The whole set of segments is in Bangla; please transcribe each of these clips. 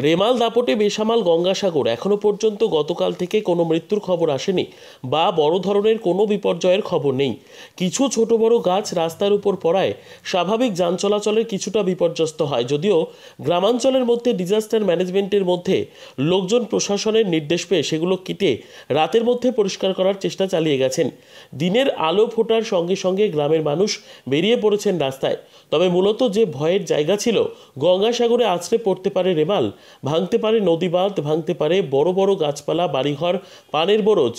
রেমাল দাপটে বেসামাল গঙ্গাসাগর এখনও পর্যন্ত গতকাল থেকে কোনো মৃত্যুর খবর আসেনি বা বড় ধরনের কোনো বিপর্যয়ের খবর নেই। কিছু ছোট বড় গাছ রাস্তার উপর পড়ায় স্বাভাবিক যান চলাচলের কিছুটা বিপর্যস্ত হয়, যদিও গ্রামাঞ্চলের মধ্যে ডিজাস্টার ম্যানেজমেন্টের মধ্যে লোকজন প্রশাসনের নির্দেশ পেয়ে সেগুলো কেটে রাতের মধ্যে পরিষ্কার করার চেষ্টা চালিয়ে গেছেন। দিনের আলো ফোটার সঙ্গে সঙ্গে গ্রামের মানুষ বেরিয়ে পড়েছেন রাস্তায়। তবে মূলত যে ভয়ের জায়গা ছিল, গঙ্গাসাগরে আছড়ে পড়তে পারে রেমাল, ভাঙতে পারে নদী বাঁধ, ভাঙতে পারে বড় বড় গাছপালা, বাড়িঘর, পানের বরজ,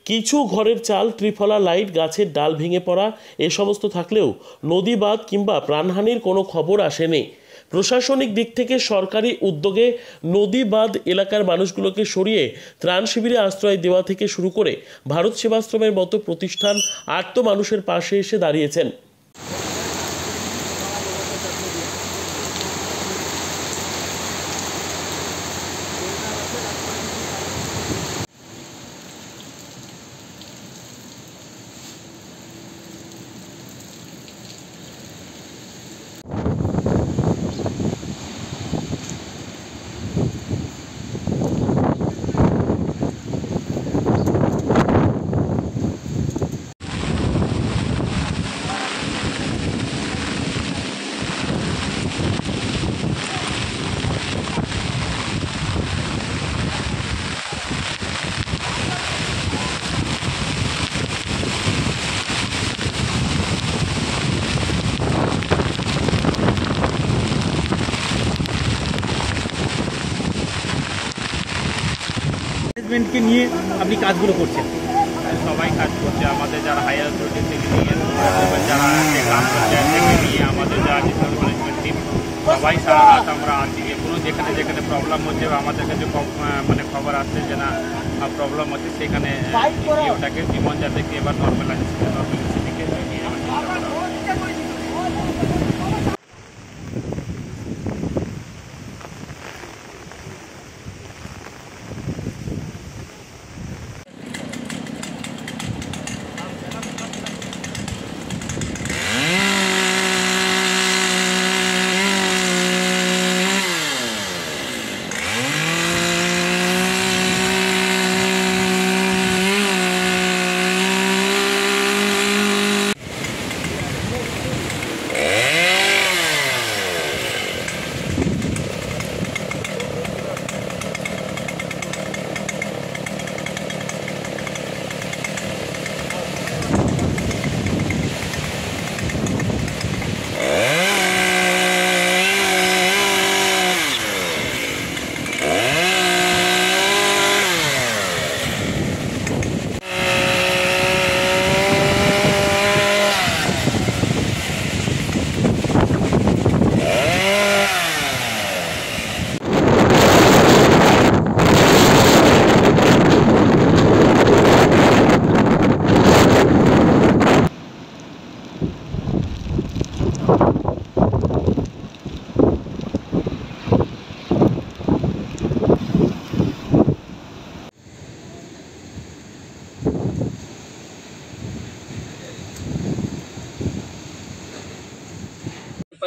কিছু ঘরের চাল, ত্রিফলা লাইট, গাছের ডাল ভেঙে পড়া, এ সমস্ত থাকলেও নদী বাঁধ কিংবা প্রাণহানির কোনো খবর আসেনি। প্রশাসনিক দিক থেকে সরকারি উদ্যোগে নদী বাঁধ এলাকার মানুষগুলোকে সরিয়ে ত্রাণ শিবিরে আশ্রয় দেওয়া থেকে শুরু করে ভারত সেবাশ্রমের মতো প্রতিষ্ঠান আর্ত মানুষের পাশে এসে দাঁড়িয়েছেন। ম্যানেজমেন্টকে নিয়ে আপনি কাজগুলো করছেন? সবাই কাজ করছে, আমাদের যারা হায়ার অথরিটি থেকে নিয়ে যারা গ্রাম পঞ্চায়েত থেকে নিয়ে আমাদের যারা ডিজাস্টার ম্যানেজমেন্ট টিম, সবাই সারা রাত আমরা আছি। এগুলো যেখানে যেখানে প্রবলেম হচ্ছে বা আমাদের কাছে মানে খবর আসছে যে না প্রবলেম হচ্ছে, সেখানে ওটাকে জীবন যাতে এবার নর্মালিটিকে নিয়ে যাওয়ার চেষ্টা করা।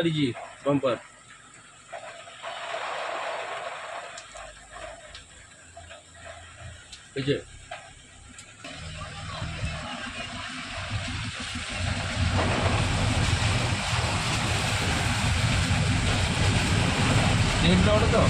लीजिए बम्पर लीजिए। तो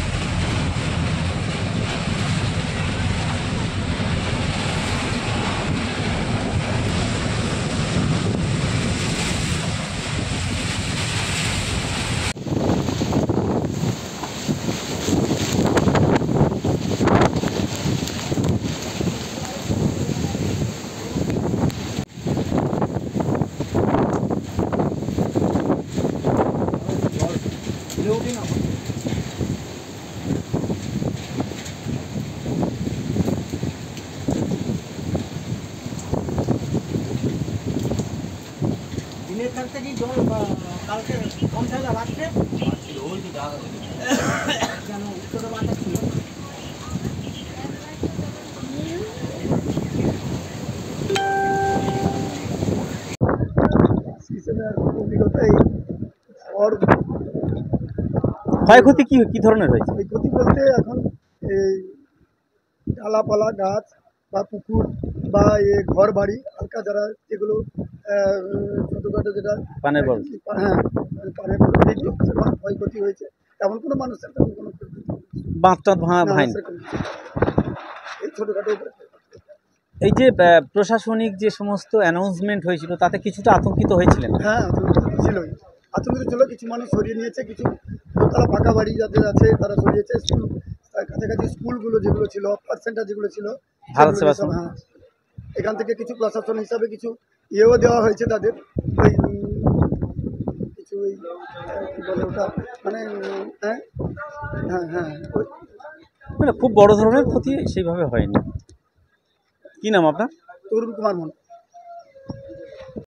কালকে কম জায়গা রাখছে ওই তো জায়গা কেন ছোট বাচ্চা ছিল সিজনের অভিজ্ঞতাই ক্ষয়ক্ষতি কি কি ধরনের হয়েছে? এই ক্ষতি বলতে এখন এই ডালাপালা গাছ বা পুকুর বা ঘর বাড়ি হালকা যারা যেগুলো ছোটোখাটো যেটা পানের বড় হ্যাঁ পানের বড় যেগুলো সেরকম ক্ষয়ক্ষতি হয়েছে, তেমন কোনো মানুষের তেমন কোনো ক্ষয়ক্ষতি হয়নি। বাঁধ টাঁধ না, ভাঙেনি? সেরকম কিছু না। এই ছোটোখাটো এই যে প্রশাসনিক যে সমস্ত অ্যানাউন্সমেন্ট হয়েছিল তাতে কিছুটা আতঙ্কিত হয়েছিলেন? হ্যাঁ আতঙ্কিত ছিলই, আতঙ্কিত ছিল। কিছু মানুষ সরিয়ে নিয়েছে, কিছু দোতলা পাকা বাড়ি যাদের আছে তারা সরিয়েছে। স্কুল কাছাকাছি স্কুলগুলো যেগুলো ছিল, অফার সেন্টার যেগুলো ছিল ভারত সেগুলো সেবাশ্রম। সব, হ্যাঁ এখান থেকে কিছু প্রশাসন হিসাবে কিছু ইয়েও দেওয়া হয়েছে তাদের, ওই কিছু ওই কী বলে ওটা মানে হ্যাঁ হ্যাঁ হ্যাঁ ওই মানে খুব বড় ধরনের ক্ষতি সেইভাবে হয়নি। কি নাম আপনার? তরুণ কুমার মন্ডল।